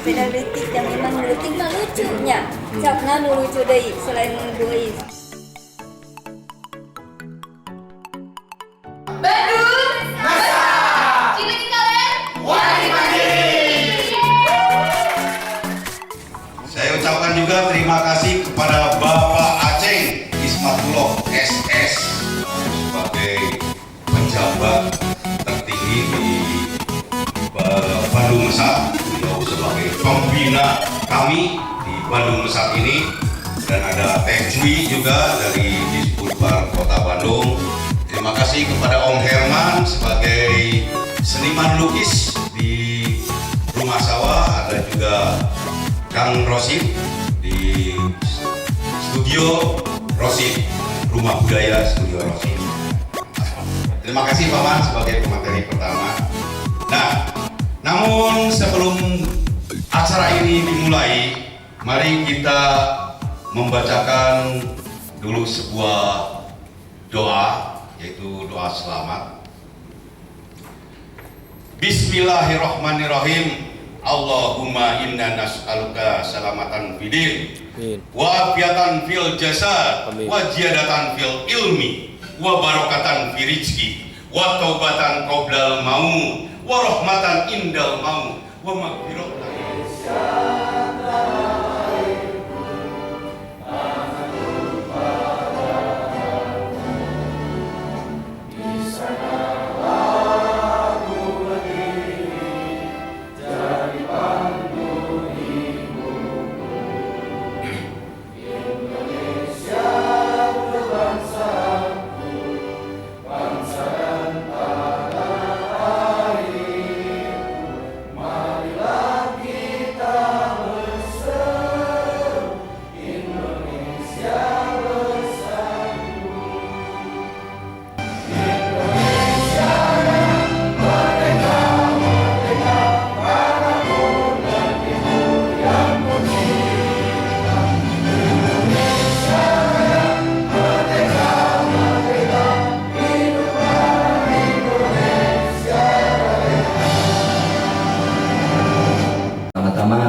Penalitik yang memang lucu mah lucunya. Capna nu lucu deui selain buih. Bandung Masa Cimindi kalian Wali Mandiri. Saya ucapkan juga terima kasih kepada Bapak Aceh Ismatullah SS sebagai pejabat tertinggi di Bandung Mesat. Beliau sebagai pembina kami di Bandung Mesat ini, dan ada Teh Cui juga dari Disbudpar Kota Bandung. Terima kasih kepada Om Herman sebagai seniman lukis di Rumah Sawah. Ada juga Kang Rosid di Studio Rosid, Rumah Budaya Studio Rosid. Terima kasih Paman sebagai pemateri pertama. Nah, namun sebelum acara ini dimulai, mari kita membacakan dulu sebuah doa, yaitu doa selamat. Bismillahirrahmanirrahim. Allahumma inna nas'aluka salamatan fidin wa afiatan fil jasad wa ziyadatan fil ilmi wa barakatan fi rizqi wa taubatan qoblal maut wa rahmatan indal maut wa maghfiratan.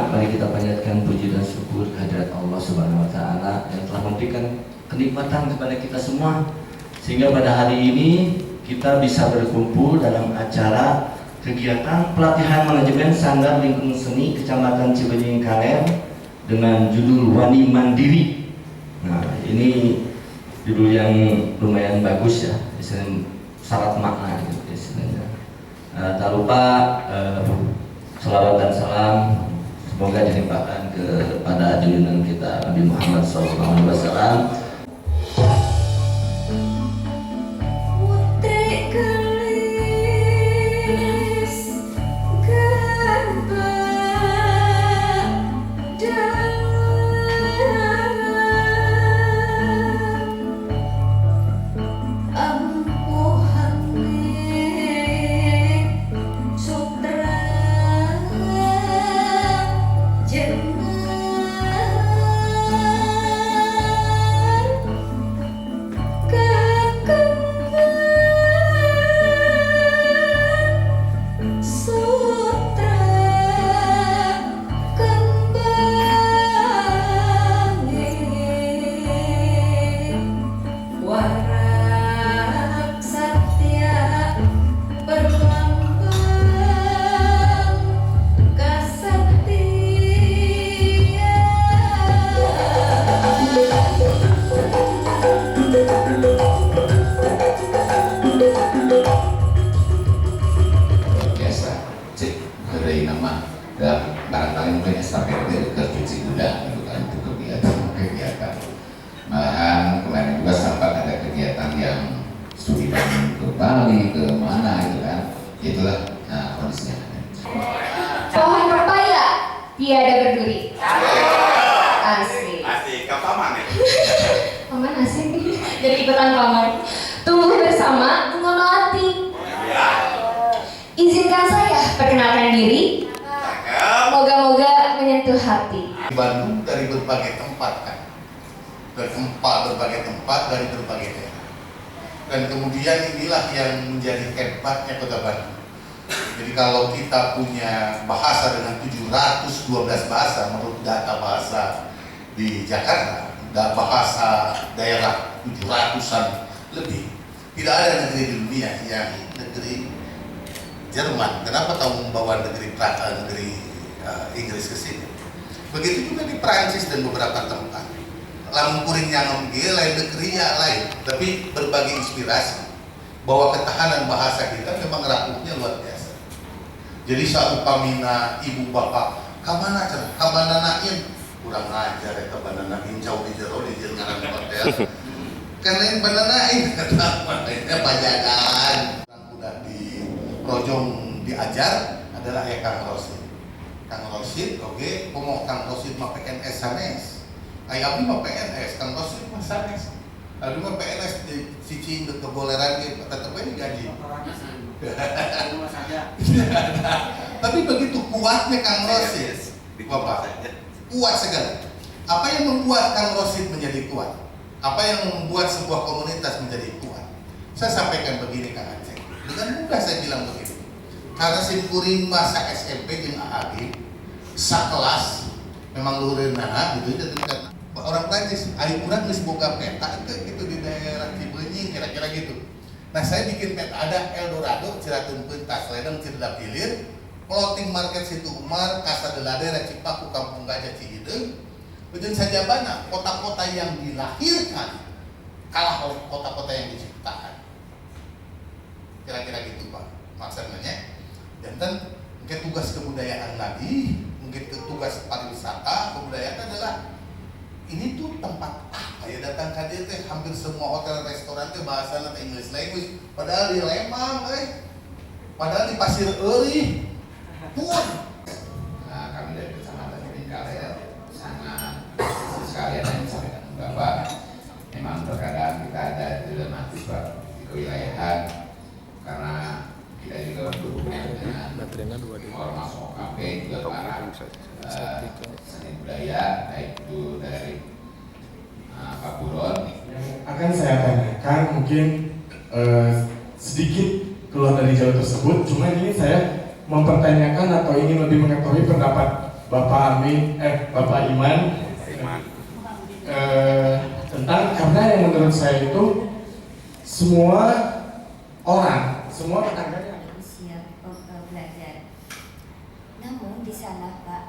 Mari kita panjatkan puji dan syukur kehadirat Allah Subhanahu wa taala yang telah memberikan kenikmatan kepada kita semua, sehingga pada hari ini kita bisa berkumpul dalam acara kegiatan pelatihan manajemen Sanggar Lingkungan Seni Kecamatan Cibenying Kaler dengan judul Wani Mandiri. Nah, ini judul yang lumayan bagus ya, syarat makna gitu istilahnya. Tak lupa selawat dan salam semoga dilimpahkan kepada junjungan kita Nabi Muhammad SAW. Dan barangkali mungkin estafet dari Cuci Bunda untuk kegiatan. Malahan kemarin juga sempat ada kegiatan yang studi banding ke Bali, ke mana gitu kan. Itulah kondisinya. Pohon pepaya tiada berduri. Asik. Asik, kau paman ya? Paman asik nih. Jadi ikutan paman. Tumbuh bersama bunga melati. Ya. Izinkan saya perkenalkan diri. Cakep. Moga-moga menyentuh hati. Di Bandung dari berbagai tempat kan, berbagai tempat dari berbagai daerah. Dan kemudian inilah yang menjadi hebatnya Kota Bandung. Jadi kalau kita punya bahasa dengan 712 bahasa menurut data bahasa di Jakarta, dan bahasa daerah 700-an lebih, tidak ada negeri di dunia yang negeri Jerman. Kenapa tahu membawa negeri Inggris ke sini? Begitu juga di Prancis dan beberapa tempat. Lamun kuring yang lain negeri ya lain, tapi berbagi inspirasi bahwa ketahanan bahasa kita memang rapuhnya luar biasa. Jadi saat upamina ibu bapak kamana cenah kamana nain kurang ajar ya kamana nain jauh di jero di jengaran hotel. Karena yang bananain namanya pajagan. Udah di projong diajar adalah Kang Rosid. Kang Rosid, oke, mau Kang Rosid mah PNS sanes. Ayam mah PNS, Kang Rosid mah sanes. Lalu mah PNS di cicing ke keboleran ge tetep aja digaji. Tapi begitu kuatnya Kang Rosid, Bapak, kuat sekali. Apa yang membuat Kang Rosid menjadi kuat? Apa yang membuat sebuah komunitas menjadi kuat? Saya sampaikan begini Kang Aceh. Dengan mudah saya bilang begini. Karena simkuring masa SMP jeung AAG sakelas memang lureunana gitu dan orang Prancis ari urang geus boga peta gitu di daerah Cibenying kira-kira gitu. Nah, saya bikin peta ada Eldorado, Ciratun Pentas, Ledeng, Ciledug Hilir, Floating Market Situ Umar, Casa de la Dera, Cipaku, Kampung Gajah Cihideung. Betul saja banyak kota-kota yang dilahirkan kalah oleh kota-kota yang diciptakan. Kira-kira gitu Pak maksudnya. Dan mungkin tugas kebudayaan lagi, mungkin tugas pariwisata kebudayaan adalah ini tuh tempat ya datang kadir teh hampir semua hotel restoran teh bahasana teh English language padahal di Lembang padahal di Pasir Euri pun. Nah, kami dari Kecamatan Bengkale sangat sekalian yang disampaikan Bapak. Memang terkadang kita ada dilematis Pak di kewilayahan karena kita juga berhubungan dengan ormas OKP juga para seni budaya baik itu dari Pak Buron. Akan saya tanyakan mungkin sedikit keluar dari jalur tersebut, cuma ini saya mempertanyakan atau ingin lebih mengetahui pendapat Bapak Bapak Iman tentang karena yang menurut saya itu semua tetangganya siap belajar. Namun di sana Pak,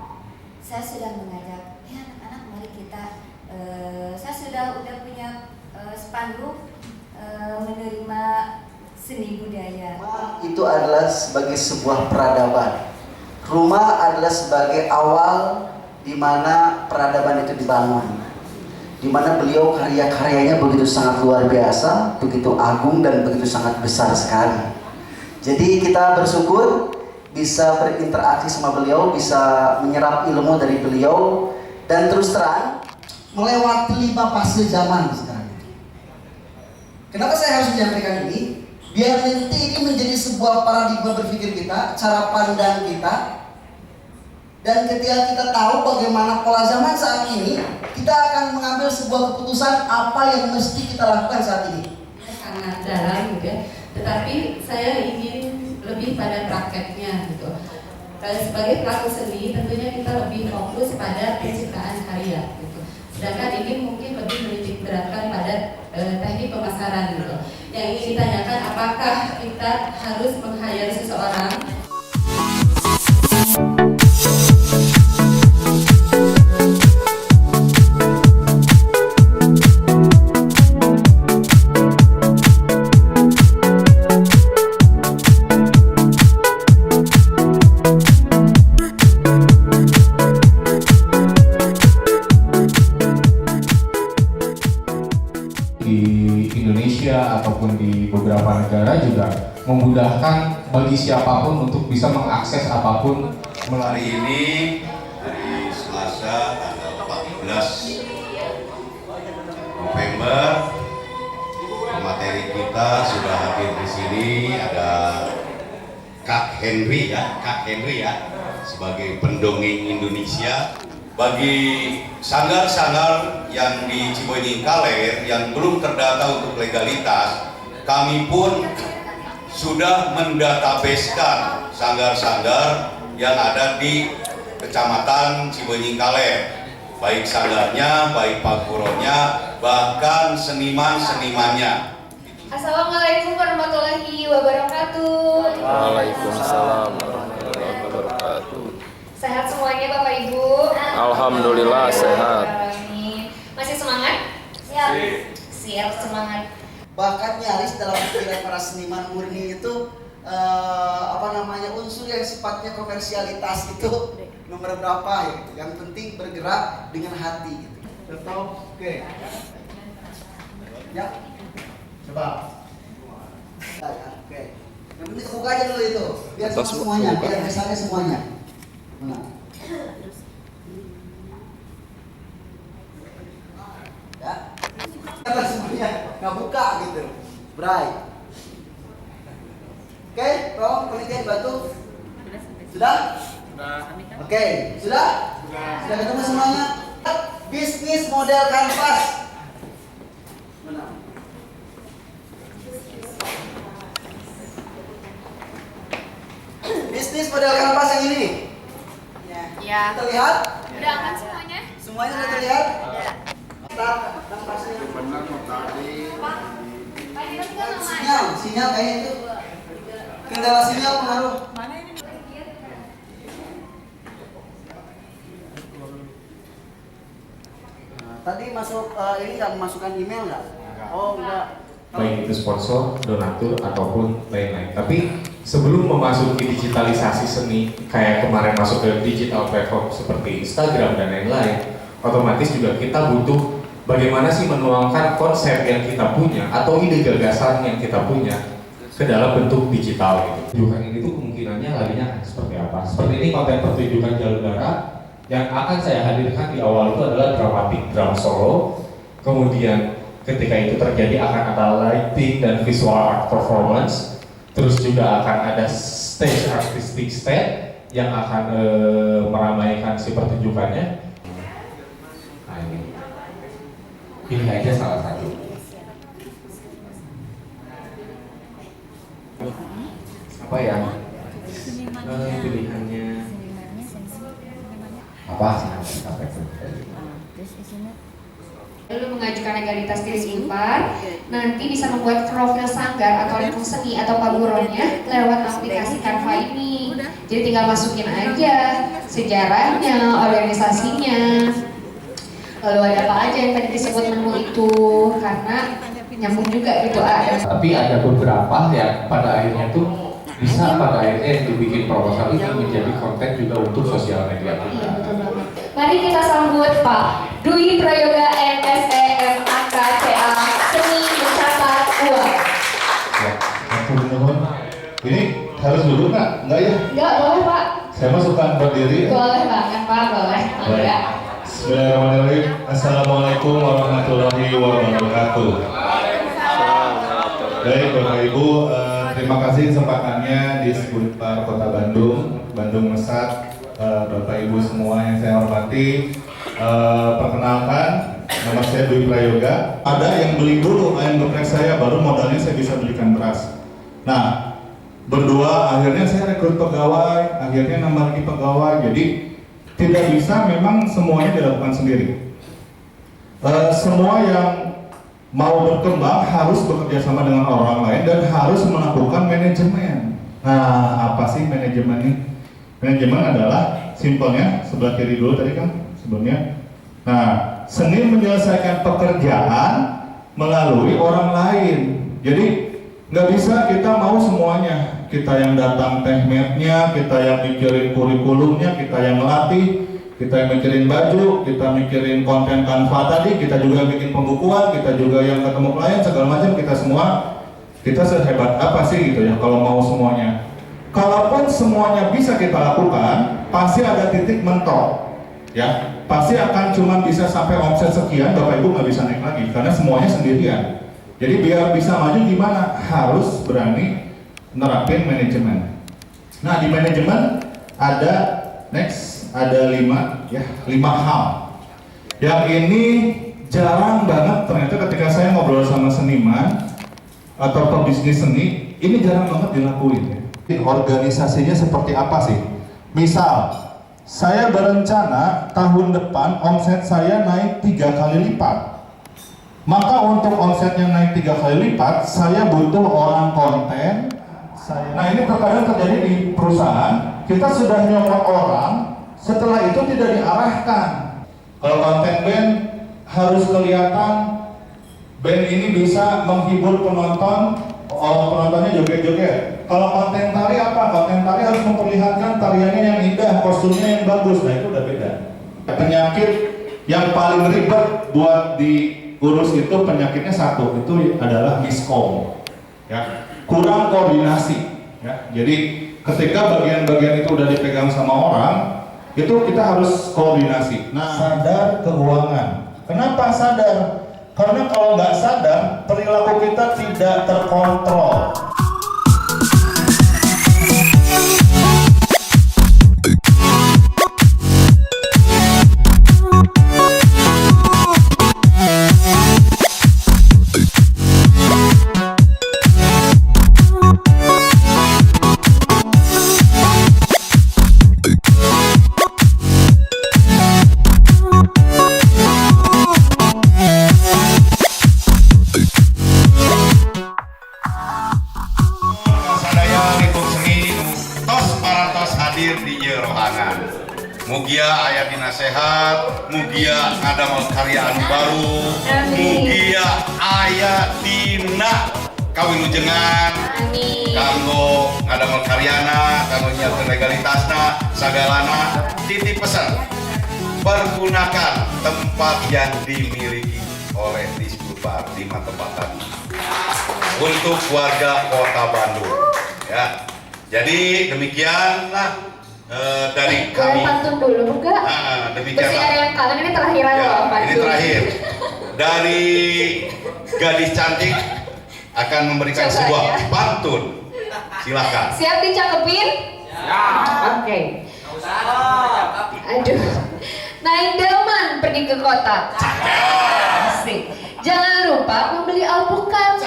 saya sudah mengajak anak-anak mari kita. Saya sudah punya spanduk menerima seni budaya. Itu adalah sebagai sebuah peradaban. Rumah adalah sebagai awal di mana peradaban itu dibangun. Di mana beliau karya-karyanya begitu sangat luar biasa, begitu agung dan begitu sangat besar sekali. Jadi kita bersyukur bisa berinteraksi sama beliau, bisa menyerap ilmu dari beliau dan terus terang melewati 5 fase zaman sekarang. Kenapa saya harus menyampaikan ini? Biar nanti ini menjadi sebuah paradigma berpikir kita, cara pandang kita. Dan ketika kita tahu bagaimana pola zaman saat ini, kita akan mengambil sebuah keputusan apa yang mesti kita lakukan saat ini. Sangat dalam gitu ya. Tetapi saya ingin lebih pada prakteknya gitu. Sebagai pelaku seni tentunya kita lebih fokus pada penciptaan karya gitu. Sedangkan ini mungkin lebih menitik beratkan pada teknik pemasaran gitu. Yang ingin ditanyakan apakah kita harus meng-hire seseorang. Ataupun di beberapa negara juga memudahkan bagi siapapun untuk bisa mengakses apapun Hari ini dari materi kita sudah hadir di sini. Ada Kak Henry ya, sebagai pendongeng Indonesia. Bagi sanggar-sanggar yang di Cibenying Kaler yang belum terdata untuk legalitas, kami pun sudah mendatabasekan sanggar-sanggar yang ada di Kecamatan Cibenying Kaler, baik sanggarnya, baik paguronya, bahkan seniman-senimannya. Assalamualaikum warahmatullahi wabarakatuh. Waalaikumsalam warahmatullahi wabarakatuh. Sehat semuanya Bapak Ibu? Alhamdulillah sehat. Amin. Masih semangat? Siap. Siap semangat. Bahkan nyaris dalam pikiran para seniman murni itu unsur yang sifatnya komersialitas itu nomor berapa ya gitu. Yang penting bergerak dengan hati gitu. Betul? Oke. Ya. Coba. Oke. Yang penting buka aja dulu itu. Biar semuanya, biar misalnya semuanya. Mana? Ya. Karena semuanya nggak buka gitu. Bray. Oke, tolong penelitian bantu. Sudah? Oke, sudah? Sudah ketemu semuanya? Bisnis model kanvas. Mana? Bisnis model kanvas yang ini. Ya. Terlihat? Udah angkat semuanya? Semuanya sudah terlihat? Ya. Start kanvasnya. Benar tadi. Sinyal kayaknya itu. Kendala sinyal pengaruh. Tadi masuk ini nggak memasukkan email nggak? Oh enggak. baik itu sponsor, donatur ataupun lain-lain. Tapi sebelum memasuki digitalisasi seni kayak kemarin masuk ke digital platform seperti Instagram dan lain-lain, otomatis juga kita butuh bagaimana sih menuangkan konsep yang kita punya atau ide gagasan yang kita punya ke dalam bentuk digital gitu. Pertunjukan ini tuh kemungkinannya larinya akan seperti apa? Seperti ini konten pertunjukan jalur darat yang akan saya hadirkan di awal itu adalah dramatic drum solo. Kemudian ketika itu terjadi akan ada lighting dan visual art performance. Terus juga akan ada stage artistic stage yang akan meramaikan si pertunjukannya. Nah ini. Pilih aja salah satu. Apa ya? Pilihannya apa sih? Lalu mengajukan legalitas diri Unpar, nanti bisa membuat profil sanggar atau lingkung seni atau paburonnya lewat aplikasi Canva ini. Jadi tinggal masukin aja sejarahnya, organisasinya, lalu ada apa aja yang tadi disebut menu itu, karena nyambung juga gitu ada. Tapi ada beberapa yang pada akhirnya tuh bisa pada akhirnya dibikin proposal ini menjadi konten juga untuk sosial media kita. Iya, betul banget. Mari kita sambut Pak Dwi Prayoga MSE MAKCA Seni Mencatat Uang. Ya, aku mohon. Ini harus dulu nggak? Nggak ya? Nggak, boleh Pak. Saya masukkan berdiri. Boleh banget Pak, boleh. Enggak. Bismillahirrahmanirrahim. Assalamualaikum warahmatullahi wabarakatuh. Baik Bapak Ibu, terima kasih kesempatannya di Unpar Kota Bandung, Bandung Mesat. Bapak Ibu semua yang saya hormati, perkenalkan nama saya Dwi Prayoga. Ada yang beli dulu ayam geprek saya, baru modalnya saya bisa belikan beras. Nah, berdua akhirnya saya rekrut pegawai, akhirnya nambah lagi pegawai. Jadi tidak bisa memang semuanya dilakukan sendiri. Semua yang mau berkembang harus bekerja sama dengan orang lain dan harus melakukan manajemen. Nah, apa sih manajemen ini? Manajemen adalah simpelnya sebelah kiri dulu tadi kan sebelumnya. Nah, seni menyelesaikan pekerjaan melalui orang lain. Jadi nggak bisa kita mau semuanya. Kita yang datang tekniknya, kita yang mikirin kurikulumnya, kita yang melatih, kita yang mikirin baju, kita mikirin konten Canva tadi, kita juga bikin pembukuan, kita juga yang ketemu klien segala macam, kita semua, kita sehebat apa sih gitu ya kalau mau semuanya. Kalaupun semuanya bisa kita lakukan, pasti ada titik mentok, ya. Pasti akan cuma bisa sampai omset sekian, Bapak Ibu nggak bisa naik lagi karena semuanya sendirian. Jadi biar bisa maju gimana? Harus berani nerapin manajemen. Nah, di manajemen ada ada 5 hal. Yang ini jarang banget ternyata ketika saya ngobrol sama seniman atau pebisnis seni, ini jarang banget dilakuin ya. Organisasinya seperti apa sih? Misal, saya berencana tahun depan omset saya naik 3 kali lipat. Maka untuk omsetnya naik 3 kali lipat, saya butuh orang konten. Nah, ini terkadang terjadi di perusahaan, kita sudah nyokot orang, setelah itu tidak diarahkan. Kalau konten band harus kelihatan, band ini bisa menghibur penonton, penontonnya joget-joget. Kalau konten tari apa? Konten tari harus memperlihatkan tariannya yang indah, kostumnya yang bagus. Nah, itu udah beda. Penyakit yang paling ribet buat diurus itu penyakitnya satu, itu adalah miskom, ya, kurang koordinasi. Ya. Jadi ketika bagian-bagian itu udah dipegang sama orang, itu kita harus koordinasi. Nah, sadar keuangan. Kenapa sadar? Karena kalau nggak sadar, perilaku kita tidak terkontrol. Mugia aya dina sehat, mugia ngadamel karya anu baru, mugia aya dina kawilujengan, kanggo ngadamel karyana, kanggo nyiapkeun legalitasna, sagalana. Titip pesan, pergunakan tempat yang dimiliki oleh Disbudpar 5 tempat tadi untuk warga Kota Bandung. Ya, jadi demikianlah. Dari kami. Pantun dulu enggak? Demikian. Masih ada yang kangen, ini terakhiran ya, loh pantun. Ini terakhir. Dari gadis cantik akan memberikan sebuah pantun. Silakan. Siap dicakepin? Ya. Oke. Aduh. Naik delman pergi ke kota. Asik. Jangan lupa membeli alpukat.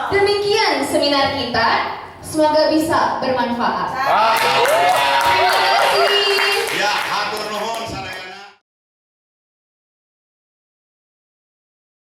Demikian seminar kita. Semoga bisa bermanfaat. Terima kasih.